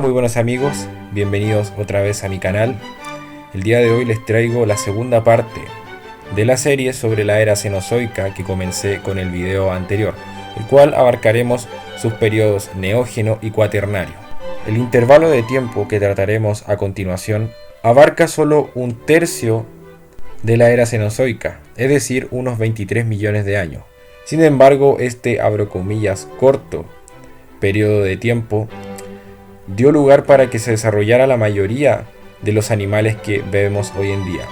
muy buenos amigos, bienvenidos otra vez a mi canal. El día de hoy les traigo la segunda parte de la serie sobre la era cenozoica que comencé con el video anterior, el cual abarcaremos sus periodos neógeno y cuaternario. El intervalo de tiempo que trataremos a continuación abarca solo un tercio de la era cenozoica, es decir, unos 23 millones de años. Sin embargo, este, abro comillas, corto periodo de tiempo dio lugar para que se desarrollara la mayoría de los animales que vemos hoy en día,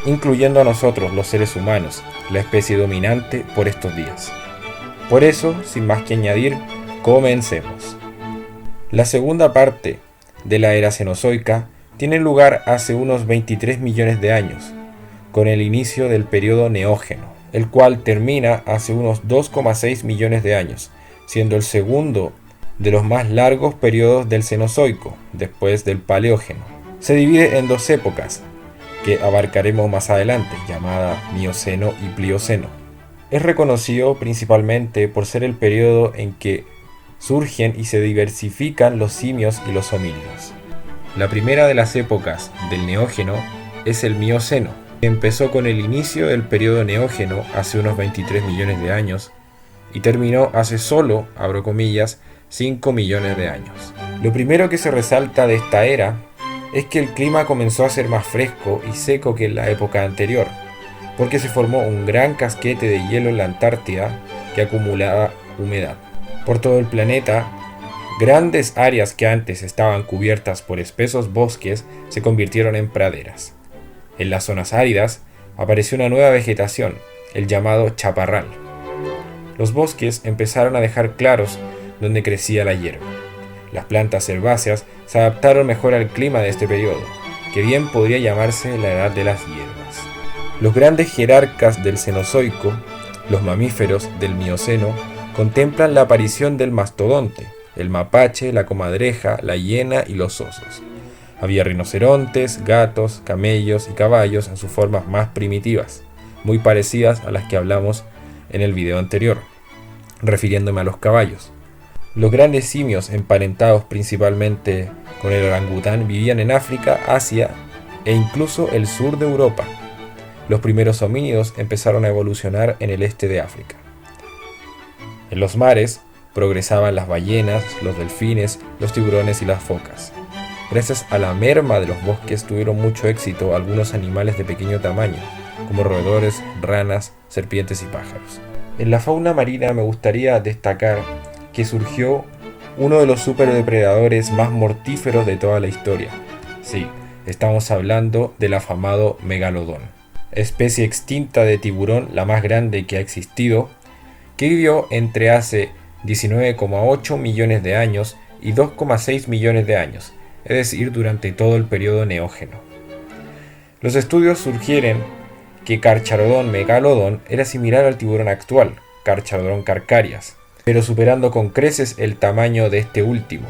incluyendo a nosotros, los seres humanos, la especie dominante por estos días. Por eso, sin más que añadir, comencemos. La segunda parte de la era cenozoica tiene lugar hace unos 23 millones de años, con el inicio del periodo neógeno, el cual termina hace unos 2,6 millones de años, siendo el segundo de los más largos periodos del Cenozoico, después del Paleógeno. Se divide en dos épocas, que abarcaremos más adelante, llamada Mioceno y Plioceno. Es reconocido principalmente por ser el periodo en que surgen y se diversifican los simios y los homínidos. La primera de las épocas del Neógeno es el Mioceno, que empezó con el inicio del periodo Neógeno hace unos 23 millones de años y terminó hace solo, abro comillas, 5 millones de años. Lo primero que se resalta de esta era es que el clima comenzó a ser más fresco y seco que en la época anterior, porque se formó un gran casquete de hielo en la Antártida que acumulaba humedad. Por todo el planeta, grandes áreas que antes estaban cubiertas por espesos bosques se convirtieron en praderas. En las zonas áridas apareció una nueva vegetación, el llamado chaparral. Los bosques empezaron a dejar claros donde crecía la hierba. Las plantas herbáceas se adaptaron mejor al clima de este periodo, que bien podría llamarse la edad de las hierbas. Los grandes jerarcas del Cenozoico, los mamíferos del Mioceno, contemplan la aparición del mastodonte, el mapache, la comadreja, la hiena y los osos. Había rinocerontes, gatos, camellos y caballos en sus formas más primitivas, muy parecidas a las que hablamos en el video anterior, refiriéndome a los caballos. Los grandes simios, emparentados principalmente con el orangután, vivían en África, Asia e incluso el sur de Europa. Los primeros homínidos empezaron a evolucionar en el este de África. En los mares progresaban las ballenas, los delfines, los tiburones y las focas. Gracias a la merma de los bosques tuvieron mucho éxito algunos animales de pequeño tamaño, como roedores, ranas, serpientes y pájaros. En la fauna marina me gustaría destacar que surgió uno de los superdepredadores más mortíferos de toda la historia. Sí, estamos hablando del afamado megalodón, especie extinta de tiburón, la más grande que ha existido, que vivió entre hace 19,8 millones de años y 2,6 millones de años, es decir, durante todo el periodo neógeno. Los estudios sugieren que Carcharodon megalodon era similar al tiburón actual, Carcharodon carcarias, pero superando con creces el tamaño de este último,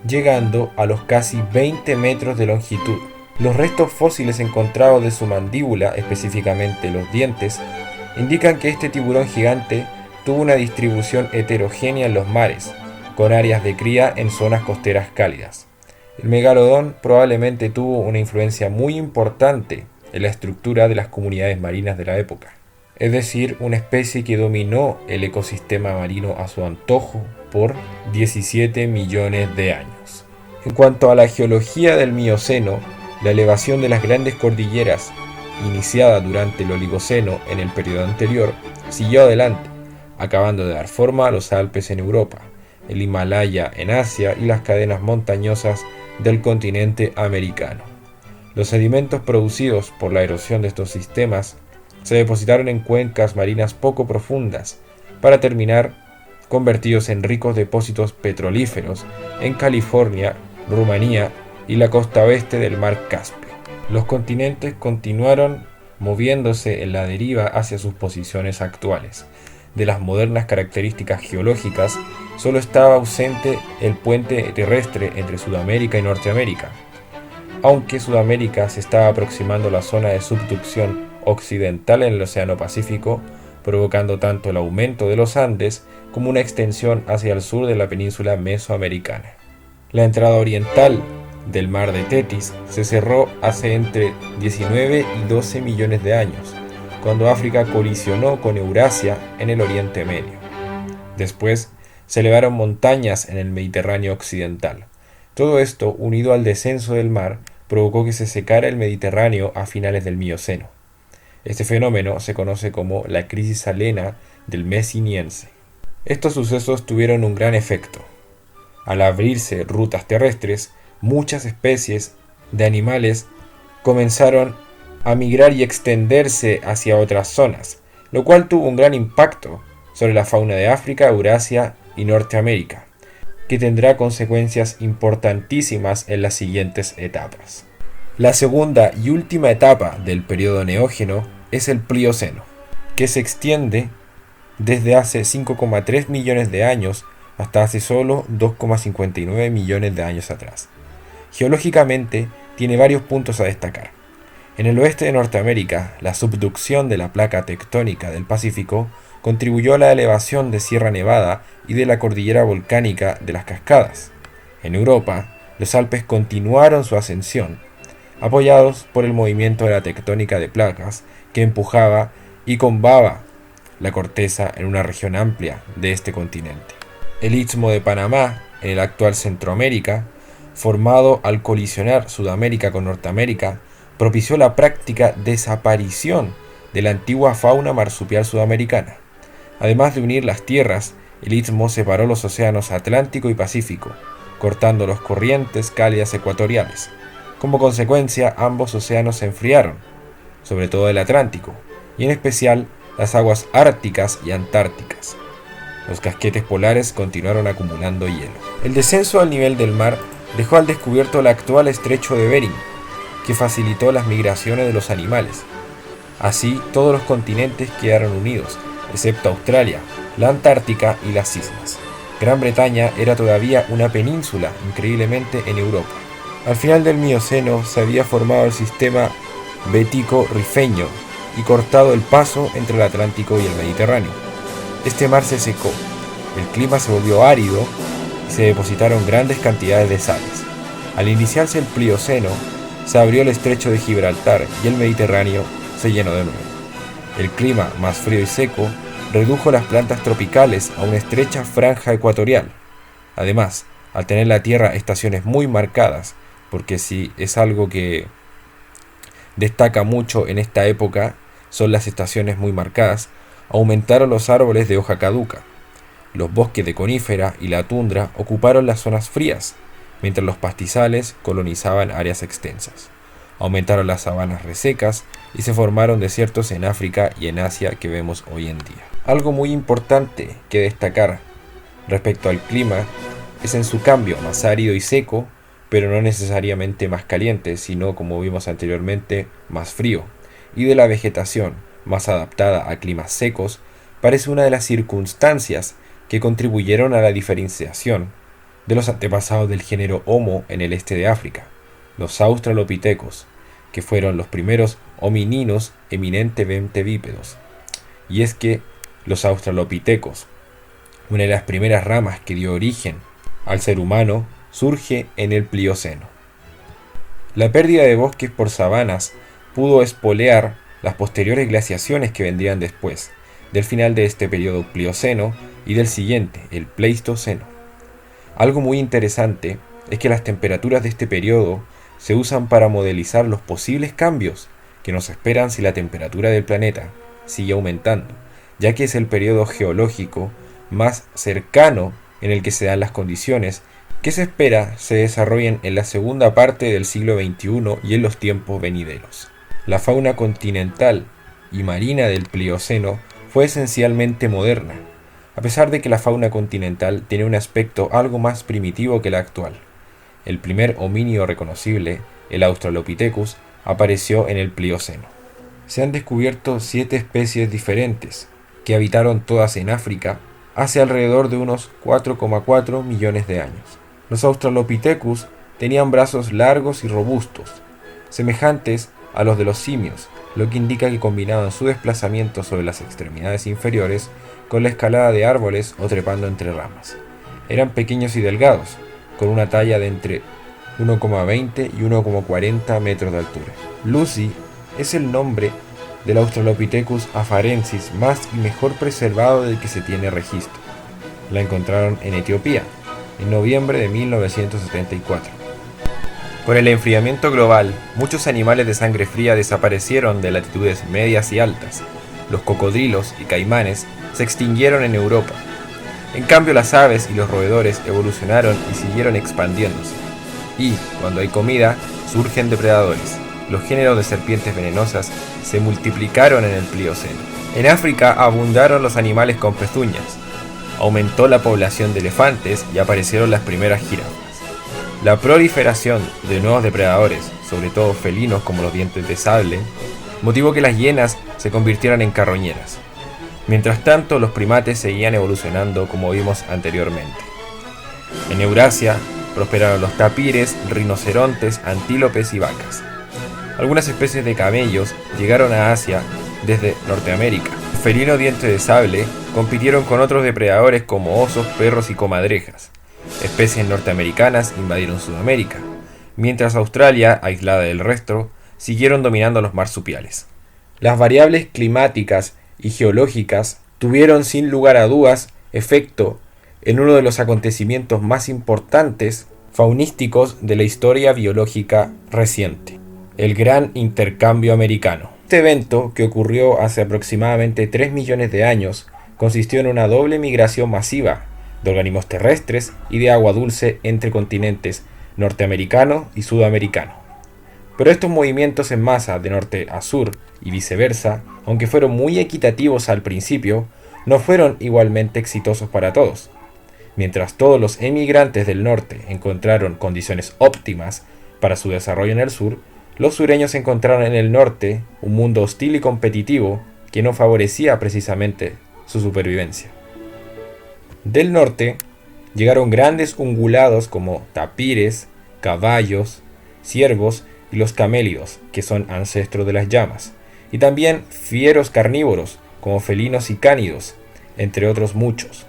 llegando a los casi 20 metros de longitud. Los restos fósiles encontrados de su mandíbula, específicamente los dientes, indican que este tiburón gigante tuvo una distribución heterogénea en los mares, con áreas de cría en zonas costeras cálidas. El megalodón probablemente tuvo una influencia muy importante en la estructura de las comunidades marinas de la época, es decir, una especie que dominó el ecosistema marino a su antojo por 17 millones de años. En cuanto a la geología del Mioceno, la elevación de las grandes cordilleras, iniciada durante el Oligoceno en el periodo anterior, siguió adelante, acabando de dar forma a los Alpes en Europa, el Himalaya en Asia y las cadenas montañosas del continente americano. Los sedimentos producidos por la erosión de estos sistemas se depositaron en cuencas marinas poco profundas para terminar convertidos en ricos depósitos petrolíferos en California, Rumanía y la costa oeste del mar Caspio. Los continentes continuaron moviéndose en la deriva hacia sus posiciones actuales. De las modernas características geológicas, solo estaba ausente el puente terrestre entre Sudamérica y Norteamérica, aunque Sudamérica se estaba aproximando a la zona de subducción occidental en el Océano Pacífico, provocando tanto el aumento de los Andes como una extensión hacia el sur de la península mesoamericana. La entrada oriental del mar de Tetis se cerró hace entre 19 y 12 millones de años, cuando África colisionó con Eurasia en el Oriente Medio. Después se elevaron montañas en el Mediterráneo occidental. Todo esto, unido al descenso del mar, provocó que se secara el Mediterráneo a finales del Mioceno. Este fenómeno se conoce como la crisis salina del Messiniense. Estos sucesos tuvieron un gran efecto. Al abrirse rutas terrestres, muchas especies de animales comenzaron a migrar y extenderse hacia otras zonas, lo cual tuvo un gran impacto sobre la fauna de África, Eurasia y Norteamérica, que tendrá consecuencias importantísimas en las siguientes etapas. La segunda y última etapa del periodo neógeno es el Plioceno, que se extiende desde hace 5,3 millones de años hasta hace solo 2,59 millones de años atrás. Geológicamente tiene varios puntos a destacar. En el oeste de Norteamérica, la subducción de la placa tectónica del Pacífico contribuyó a la elevación de Sierra Nevada y de la cordillera volcánica de las Cascadas. En Europa, los Alpes continuaron su ascensión, apoyados por el movimiento de la tectónica de placas que empujaba y combaba la corteza en una región amplia de este continente. El Istmo de Panamá, en el actual Centroamérica, formado al colisionar Sudamérica con Norteamérica, propició la práctica desaparición de la antigua fauna marsupial sudamericana. Además de unir las tierras, el istmo separó los océanos Atlántico y Pacífico, cortando las corrientes cálidas ecuatoriales. Como consecuencia, ambos océanos se enfriaron, sobre todo el Atlántico, y en especial las aguas árticas y antárticas. Los casquetes polares continuaron acumulando hielo. El descenso al nivel del mar dejó al descubierto el actual estrecho de Bering, que facilitó las migraciones de los animales. Así, todos los continentes quedaron unidos, excepto Australia, la Antártica y las islas. Gran Bretaña era todavía una península, increíblemente, en Europa. Al final del Mioceno se había formado el sistema bético-rifeño y cortado el paso entre el Atlántico y el Mediterráneo. Este mar se secó, el clima se volvió árido y se depositaron grandes cantidades de sales. Al iniciarse el Plioceno, se abrió el estrecho de Gibraltar y el Mediterráneo se llenó de nuevo. El clima más frío y seco redujo las plantas tropicales a una estrecha franja ecuatorial. Además, al tener la Tierra estaciones muy marcadas, porque si es algo que destaca mucho en esta época, son las estaciones muy marcadas, aumentaron los árboles de hoja caduca. Los bosques de conífera y la tundra ocuparon las zonas frías, mientras los pastizales colonizaban áreas extensas. Aumentaron las sabanas resecas y se formaron desiertos en África y en Asia que vemos hoy en día. Algo muy importante que destacar respecto al clima es en su cambio más árido y seco, pero no necesariamente más caliente, sino, como vimos anteriormente, más frío, y de la vegetación más adaptada a climas secos, parece una de las circunstancias que contribuyeron a la diferenciación de los antepasados del género Homo en el este de África, los australopithecus, que fueron los primeros homininos eminentemente bípedos. Y es que los australopithecus, una de las primeras ramas que dio origen al ser humano, surge en el Plioceno. La pérdida de bosques por sabanas pudo espolear las posteriores glaciaciones que vendrían después, del final de este periodo Plioceno y del siguiente, el Pleistoceno. Algo muy interesante es que las temperaturas de este periodo se usan para modelizar los posibles cambios que nos esperan si la temperatura del planeta sigue aumentando, ya que es el periodo geológico más cercano en el que se dan las condiciones que se espera se desarrollen en la segunda parte del siglo XXI y en los tiempos venideros. La fauna continental y marina del Plioceno fue esencialmente moderna, a pesar de que la fauna continental tiene un aspecto algo más primitivo que la actual. El primer homínido reconocible, el Australopithecus, apareció en el Plioceno. Se han descubierto 7 especies diferentes, que habitaron todas en África hace alrededor de unos 4,4 millones de años. Los Australopithecus tenían brazos largos y robustos, semejantes a los de los simios, lo que indica que combinaban su desplazamiento sobre las extremidades inferiores con la escalada de árboles o trepando entre ramas. Eran pequeños y delgados, con una talla de entre 1,20 y 1,40 metros de altura. Lucy es el nombre del Australopithecus afarensis más y mejor preservado del que se tiene registro. La encontraron en Etiopía, en noviembre de 1974. Con el enfriamiento global, muchos animales de sangre fría desaparecieron de latitudes medias y altas. Los cocodrilos y caimanes se extinguieron en Europa. En cambio, las aves y los roedores evolucionaron y siguieron expandiéndose. Y, cuando hay comida, surgen depredadores. Los géneros de serpientes venenosas se multiplicaron en el Plioceno. En África abundaron los animales con pezuñas. Aumentó la población de elefantes y aparecieron las primeras jirafas. La proliferación de nuevos depredadores, sobre todo felinos como los dientes de sable, motivó que las hienas se convirtieran en carroñeras. Mientras tanto, los primates seguían evolucionando como vimos anteriormente. En Eurasia prosperaron los tapires, rinocerontes, antílopes y vacas. Algunas especies de camellos llegaron a Asia desde Norteamérica. Los felinos dientes de sable compitieron con otros depredadores como osos, perros y comadrejas. Especies norteamericanas invadieron Sudamérica, mientras Australia, aislada del resto, siguieron dominando los marsupiales. Las variables climáticas y geológicas tuvieron sin lugar a dudas efecto en uno de los acontecimientos más importantes faunísticos de la historia biológica reciente, el Gran Intercambio Americano. Este evento, que ocurrió hace aproximadamente 3 millones de años, consistió en una doble migración masiva de organismos terrestres y de agua dulce entre continentes norteamericano y sudamericano. Pero estos movimientos en masa de norte a sur y viceversa, aunque fueron muy equitativos al principio, no fueron igualmente exitosos para todos. Mientras todos los emigrantes del norte encontraron condiciones óptimas para su desarrollo en el sur, los sureños encontraron en el norte un mundo hostil y competitivo que no favorecía precisamente su supervivencia. Del norte llegaron grandes ungulados como tapires, caballos, ciervos y los camélidos, que son ancestros de las llamas, y también fieros carnívoros como felinos y cánidos, entre otros muchos.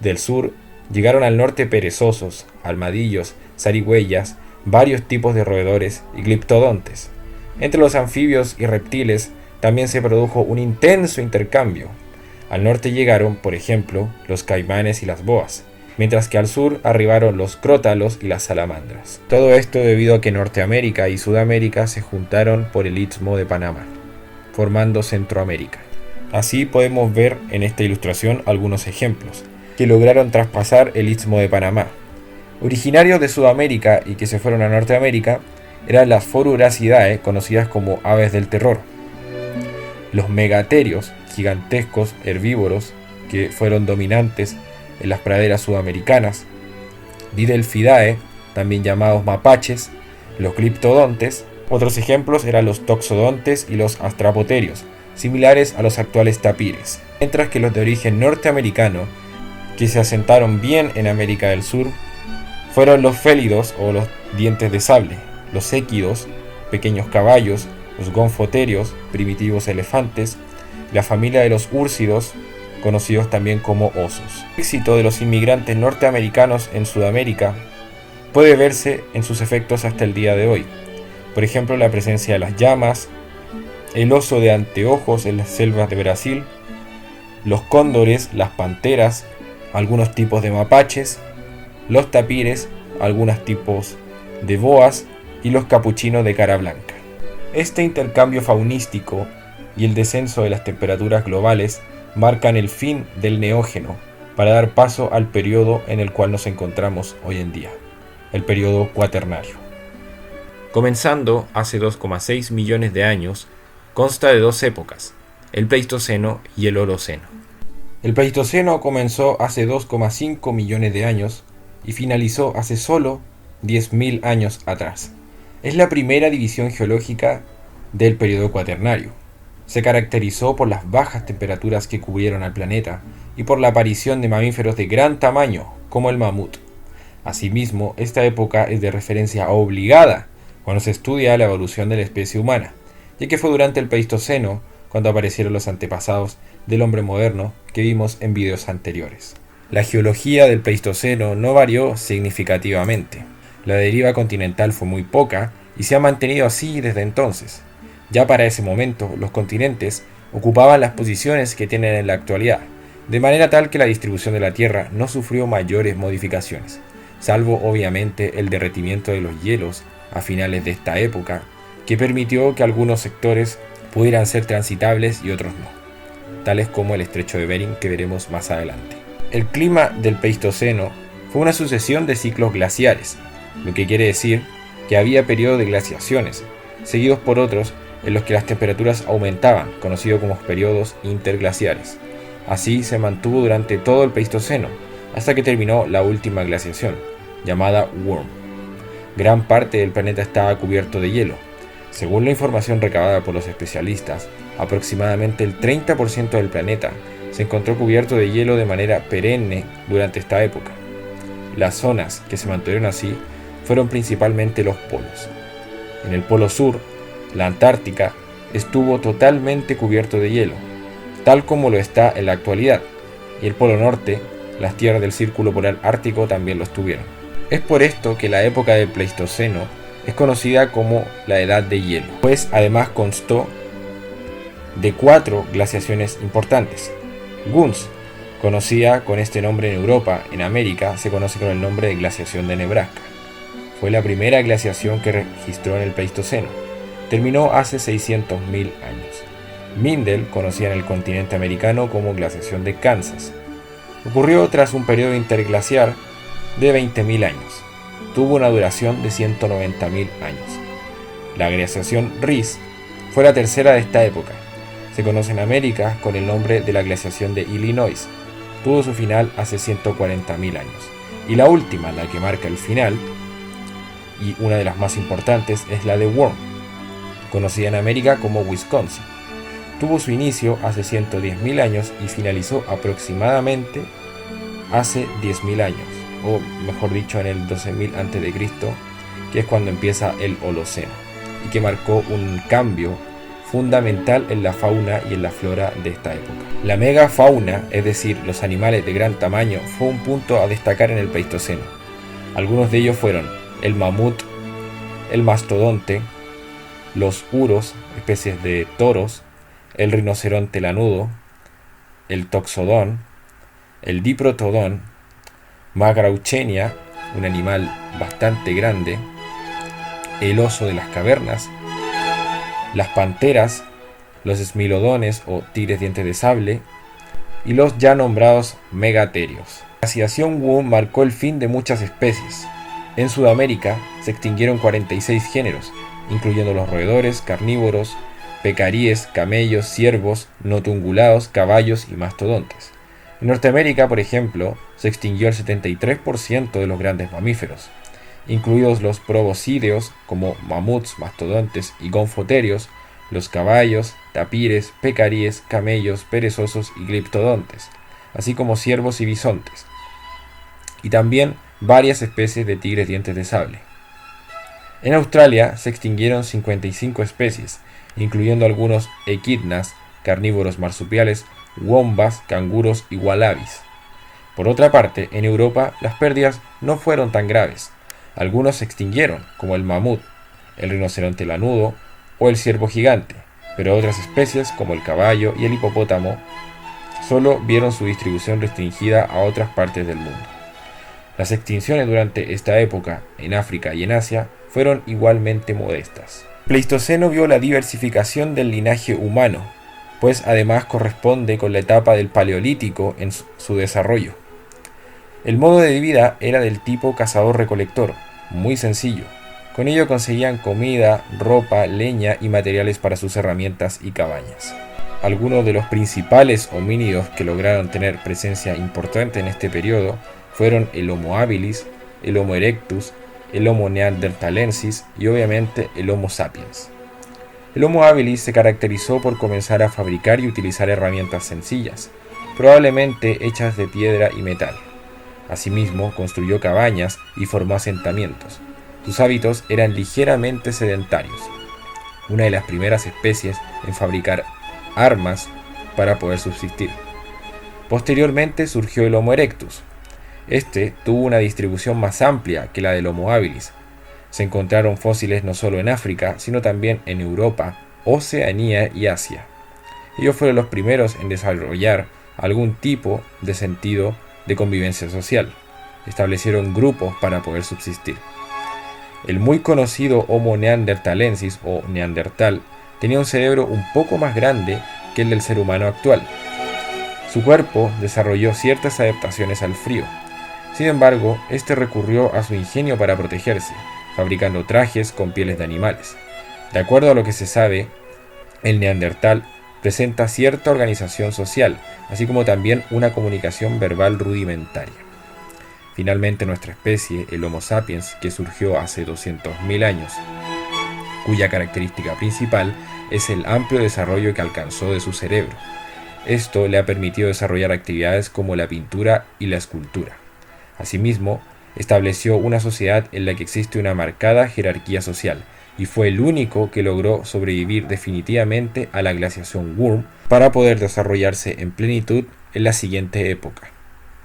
Del sur llegaron al norte perezosos, armadillos, zarigüeyas, varios tipos de roedores y gliptodontes. Entre los anfibios y reptiles también se produjo un intenso intercambio. Al norte llegaron, por ejemplo, los caimanes y las boas, mientras que al sur arribaron los crótalos y las salamandras. Todo esto debido a que Norteamérica y Sudamérica se juntaron por el Istmo de Panamá, formando Centroamérica. Así podemos ver en esta ilustración algunos ejemplos que lograron traspasar el Istmo de Panamá. Originarios de Sudamérica y que se fueron a Norteamérica eran las Foruracidae, conocidas como aves del terror. Los megatherios, gigantescos herbívoros que fueron dominantes en las praderas sudamericanas. Didelphidae, también llamados mapaches, los gliptodontes. Otros ejemplos eran los toxodontes y los astrapoterios, similares a los actuales tapires. Mientras que los de origen norteamericano, que se asentaron bien en América del Sur, fueron los félidos o los dientes de sable, los équidos, pequeños caballos, los gonfoterios, primitivos elefantes, la familia de los úrsidos, conocidos también como osos. El éxito de los inmigrantes norteamericanos en Sudamérica puede verse en sus efectos hasta el día de hoy. Por ejemplo, la presencia de las llamas, el oso de anteojos en las selvas de Brasil, los cóndores, las panteras, algunos tipos de mapaches, los tapires, algunos tipos de boas y los capuchinos de cara blanca. Este intercambio faunístico y el descenso de las temperaturas globales marcan el fin del Neógeno para dar paso al periodo en el cual nos encontramos hoy en día, el periodo cuaternario. Comenzando hace 2,6 millones de años, consta de dos épocas, el Pleistoceno y el Holoceno. El Pleistoceno comenzó hace 2,5 millones de años y finalizó hace solo 10.000 años atrás. Es la primera división geológica del periodo cuaternario. Se caracterizó por las bajas temperaturas que cubrieron al planeta y por la aparición de mamíferos de gran tamaño, como el mamut. Asimismo, esta época es de referencia obligada cuando se estudia la evolución de la especie humana, ya que fue durante el Pleistoceno cuando aparecieron los antepasados del hombre moderno que vimos en videos anteriores. La geología del Pleistoceno no varió significativamente. La deriva continental fue muy poca y se ha mantenido así desde entonces. Ya para ese momento, los continentes ocupaban las posiciones que tienen en la actualidad, de manera tal que la distribución de la Tierra no sufrió mayores modificaciones, salvo obviamente el derretimiento de los hielos a finales de esta época, que permitió que algunos sectores pudieran ser transitables y otros no, tales como el estrecho de Bering que veremos más adelante. El clima del Pleistoceno fue una sucesión de ciclos glaciares, lo que quiere decir que había periodos de glaciaciones, seguidos por otros en los que las temperaturas aumentaban, conocidos como periodos interglaciares. Así se mantuvo durante todo el Pleistoceno, hasta que terminó la última glaciación, llamada Würm. Gran parte del planeta estaba cubierto de hielo. Según la información recabada por los especialistas, aproximadamente el 30% del planeta se encontró cubierto de hielo de manera perenne durante esta época. Las zonas que se mantuvieron así fueron principalmente los polos. En el polo sur, la Antártica estuvo totalmente cubierto de hielo, tal como lo está en la actualidad, y el polo norte, las tierras del Círculo Polar Ártico también lo estuvieron. Es por esto que la época del Pleistoceno es conocida como la Edad de Hielo, pues además constó de 4 glaciaciones importantes. Gunz, conocida con este nombre en Europa, en América se conoce con el nombre de glaciación de Nebraska. Fue la primera glaciación que registró en el Pleistoceno. Terminó hace 600.000 años. Mindel, conocida en el continente americano como glaciación de Kansas. Ocurrió tras un periodo interglaciar de 20.000 años. Tuvo una duración de 190.000 años. La glaciación Riss fue la tercera de esta época. Se conoce en América con el nombre de la glaciación de Illinois. Tuvo su final hace 140.000 años. Y la última, la que marca el final, y una de las más importantes, es la de Würm, conocida en América como Wisconsin. Tuvo su inicio hace 110.000 años y finalizó aproximadamente hace 10.000 años, o mejor dicho en el 12.000 a.C., que es cuando empieza el Holoceno, y que marcó un cambio fundamental en la fauna y en la flora de esta época. La megafauna, es decir, los animales de gran tamaño, fue un punto a destacar en el Pleistoceno. Algunos de ellos fueron el mamut, el mastodonte, los uros, especies de toros, el rinoceronte lanudo, el toxodón, el diprotodón, Magrauchenia, un animal bastante grande, el oso de las cavernas, las panteras, los esmilodones o tigres dientes de sable y los ya nombrados megatherios. La glaciación Würm marcó el fin de muchas especies. En Sudamérica se extinguieron 46 géneros, incluyendo los roedores, carnívoros, pecaríes, camellos, ciervos, notungulados, caballos y mastodontes. En Norteamérica, por ejemplo, se extinguió el 73% de los grandes mamíferos, incluidos los proboscideos como mamuts, mastodontes y gonfoterios, los caballos, tapires, pecaríes, camellos, perezosos y gliptodontes, así como ciervos y bisontes, y también varias especies de tigres dientes de sable. En Australia se extinguieron 55 especies, incluyendo algunos equidnas, carnívoros marsupiales, wombas, canguros y wallabies. Por otra parte, en Europa las pérdidas no fueron tan graves. Algunos se extinguieron, como el mamut, el rinoceronte lanudo o el ciervo gigante, pero otras especies, como el caballo y el hipopótamo, solo vieron su distribución restringida a otras partes del mundo. Las extinciones durante esta época, en África y en Asia, fueron igualmente modestas. El Pleistoceno vio la diversificación del linaje humano, pues además corresponde con la etapa del Paleolítico en su desarrollo. El modo de vida era del tipo cazador-recolector, muy sencillo. Con ello conseguían comida, ropa, leña y materiales para sus herramientas y cabañas. Algunos de los principales homínidos que lograron tener presencia importante en este periodo fueron el Homo habilis, el Homo erectus, el Homo neanderthalensis y obviamente el Homo sapiens. El Homo habilis se caracterizó por comenzar a fabricar y utilizar herramientas sencillas, probablemente hechas de piedra y metal. Asimismo, construyó cabañas y formó asentamientos. Sus hábitos eran ligeramente sedentarios, una de las primeras especies en fabricar armas para poder subsistir. Posteriormente surgió el Homo erectus. Este tuvo una distribución más amplia que la del Homo habilis. Se encontraron fósiles no solo en África, sino también en Europa, Oceanía y Asia. Ellos fueron los primeros en desarrollar algún tipo de sentido de convivencia social. Establecieron grupos para poder subsistir. El muy conocido Homo neanderthalensis o neandertal tenía un cerebro un poco más grande que el del ser humano actual. Su cuerpo desarrolló ciertas adaptaciones al frío. Sin embargo, este recurrió a su ingenio para protegerse, fabricando trajes con pieles de animales. De acuerdo a lo que se sabe, el neandertal presenta cierta organización social, así como también una comunicación verbal rudimentaria. Finalmente, nuestra especie, el Homo sapiens, que surgió hace 200.000 años, cuya característica principal es el amplio desarrollo que alcanzó de su cerebro. Esto le ha permitido desarrollar actividades como la pintura y la escultura. Asimismo, estableció una sociedad en la que existe una marcada jerarquía social, y fue el único que logró sobrevivir definitivamente a la glaciación Würm para poder desarrollarse en plenitud en la siguiente época,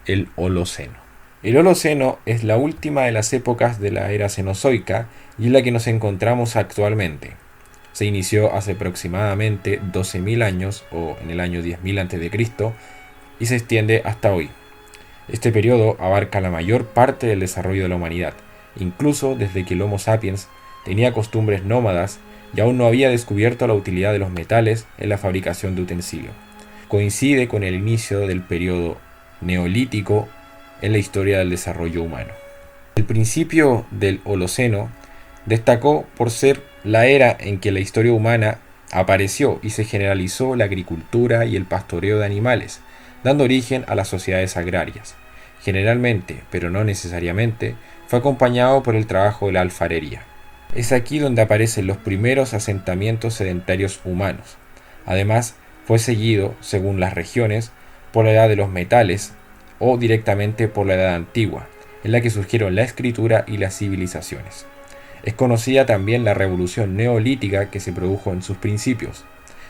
el Holoceno. El Holoceno es la última de las épocas de la era cenozoica y es la que nos encontramos actualmente. Se inició hace aproximadamente 12.000 años o en el año 10.000 a.C. y se extiende hasta hoy. Este periodo abarca la mayor parte del desarrollo de la humanidad, incluso desde que el Homo sapiens tenía costumbres nómadas y aún no había descubierto la utilidad de los metales en la fabricación de utensilios. Coincide con el inicio del periodo neolítico en la historia del desarrollo humano. El principio del Holoceno destacó por ser la era en que la historia humana apareció y se generalizó la agricultura y el pastoreo de animales, dando origen a las sociedades agrarias. Generalmente, pero no necesariamente, fue acompañado por el trabajo de la alfarería. Es aquí donde aparecen los primeros asentamientos sedentarios humanos. Además, fue seguido, según las regiones, por la edad de los metales o directamente por la edad antigua, en la que surgieron la escritura y las civilizaciones. Es conocida también la revolución neolítica que se produjo en sus principios,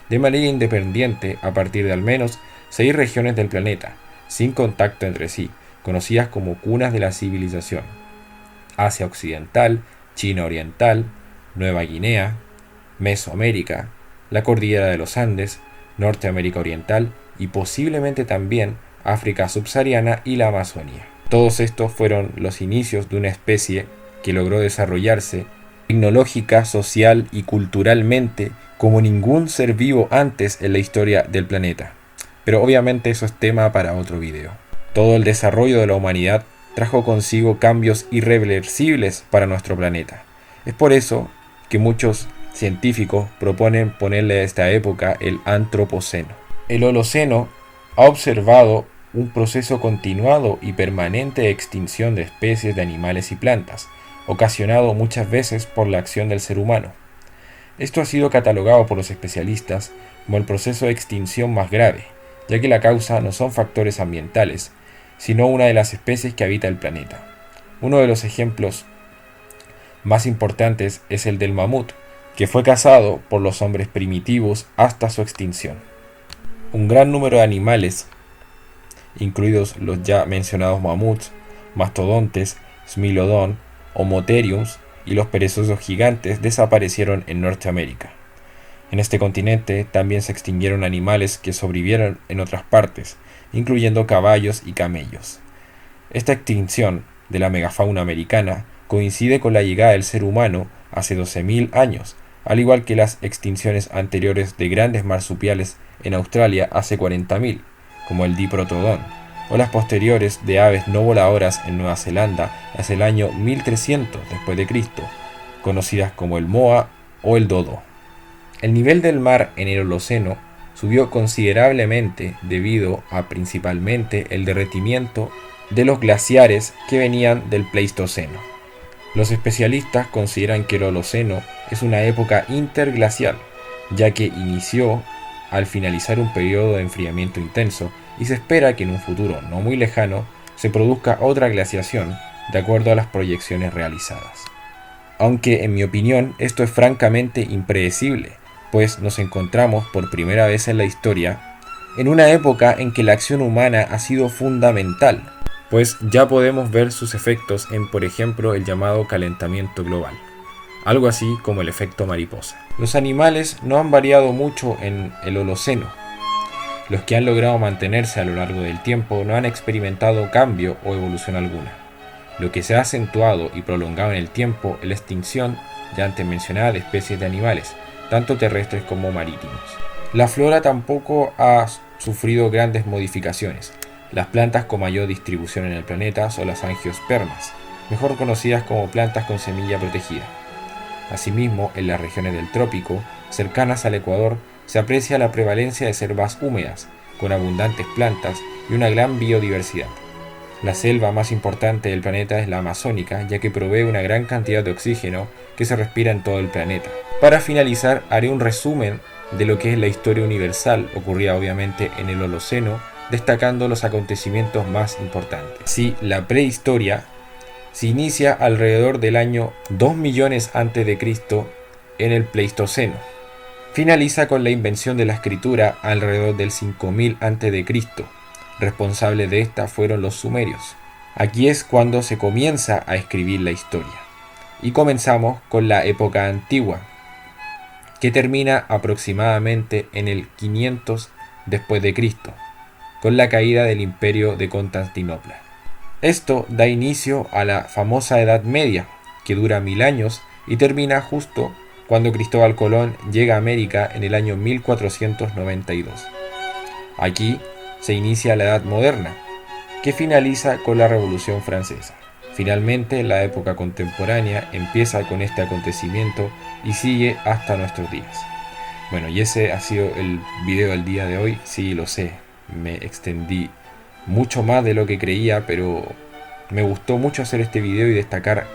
de manera independiente a partir de al menos 6 regiones del planeta, sin contacto entre sí, conocidas como cunas de la civilización: Asia Occidental, China Oriental, Nueva Guinea, Mesoamérica, la Cordillera de los Andes, Norteamérica Oriental y posiblemente también África subsahariana y la Amazonía. Todos estos fueron los inicios de una especie que logró desarrollarse tecnológica, social y culturalmente como ningún ser vivo antes en la historia del planeta. Pero obviamente eso es tema para otro video. Todo el desarrollo de la humanidad trajo consigo cambios irreversibles para nuestro planeta. Es por eso que muchos científicos proponen ponerle a esta época el Antropoceno. El Holoceno ha observado un proceso continuado y permanente de extinción de especies de animales y plantas, ocasionado muchas veces por la acción del ser humano. Esto ha sido catalogado por los especialistas como el proceso de extinción más grave, ya que la causa no son factores ambientales, sino una de las especies que habita el planeta. Uno de los ejemplos más importantes es el del mamut, que fue cazado por los hombres primitivos hasta su extinción. Un gran número de animales, incluidos los ya mencionados mamuts, mastodontes, smilodon, homotheriums y los perezosos gigantes, desaparecieron en Norteamérica. En este continente también se extinguieron animales que sobrevivieron en otras partes, incluyendo caballos y camellos. Esta extinción de la megafauna americana coincide con la llegada del ser humano hace 12.000 años, al igual que las extinciones anteriores de grandes marsupiales en Australia hace 40.000, como el diprotodón, o las posteriores de aves no voladoras en Nueva Zelanda hacia el año 1300 después de Cristo, conocidas como el moa o el dodo. El nivel del mar en el Holoceno subió considerablemente debido a principalmente el derretimiento de los glaciares que venían del Pleistoceno. Los especialistas consideran que el Holoceno es una época interglacial, ya que inició al finalizar un periodo de enfriamiento intenso y se espera que en un futuro no muy lejano se produzca otra glaciación de acuerdo a las proyecciones realizadas. Aunque en mi opinión esto es francamente impredecible, pues nos encontramos por primera vez en la historia en una época en que la acción humana ha sido fundamental, pues ya podemos ver sus efectos en, por ejemplo, el llamado calentamiento global, algo así como el efecto mariposa. Los animales no han variado mucho en el Holoceno. Los que han logrado mantenerse a lo largo del tiempo no han experimentado cambio o evolución alguna. Lo que se ha acentuado y prolongado en el tiempo es la extinción ya antes mencionada de especies de animales, tanto terrestres como marítimos. La flora tampoco ha sufrido grandes modificaciones. Las plantas con mayor distribución en el planeta son las angiospermas, mejor conocidas como plantas con semilla protegida. Asimismo, en las regiones del trópico, cercanas al Ecuador, se aprecia la prevalencia de selvas húmedas, con abundantes plantas y una gran biodiversidad. La selva más importante del planeta es la amazónica, ya que provee una gran cantidad de oxígeno que se respira en todo el planeta. Para finalizar, haré un resumen de lo que es la historia universal, ocurrida obviamente en el Holoceno, destacando los acontecimientos más importantes. Sí, la prehistoria se inicia alrededor del año 2 millones a.C. en el Pleistoceno. Finaliza con la invención de la escritura alrededor del 5000 a.C. Responsables de esta fueron los sumerios. Aquí es cuando se comienza a escribir la historia. Y comenzamos con la época antigua, que termina aproximadamente en el 500 después de Cristo, con la caída del imperio de Constantinopla. Esto da inicio a la famosa Edad Media, que dura 1000 años y termina justo cuando Cristóbal Colón llega a América en el año 1492. Aquí se inicia la Edad Moderna, que finaliza con la Revolución Francesa. Finalmente, la época contemporánea empieza con este acontecimiento y sigue hasta nuestros días. Bueno, y ese ha sido el video del día de hoy. Sí, lo sé, me extendí mucho más de lo que creía, pero me gustó mucho hacer este video y destacar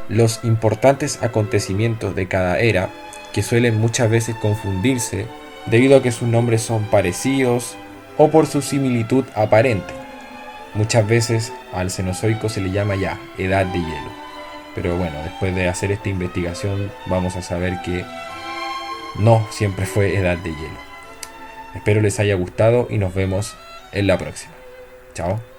los importantes acontecimientos de cada era, que suelen muchas veces confundirse debido a que sus nombres son parecidos o por su similitud aparente. Muchas veces al Cenozoico se le llama ya Edad de Hielo, pero bueno, después de hacer esta investigación vamos a saber que no siempre fue Edad de Hielo. Espero les haya gustado y nos vemos en la próxima. Chao.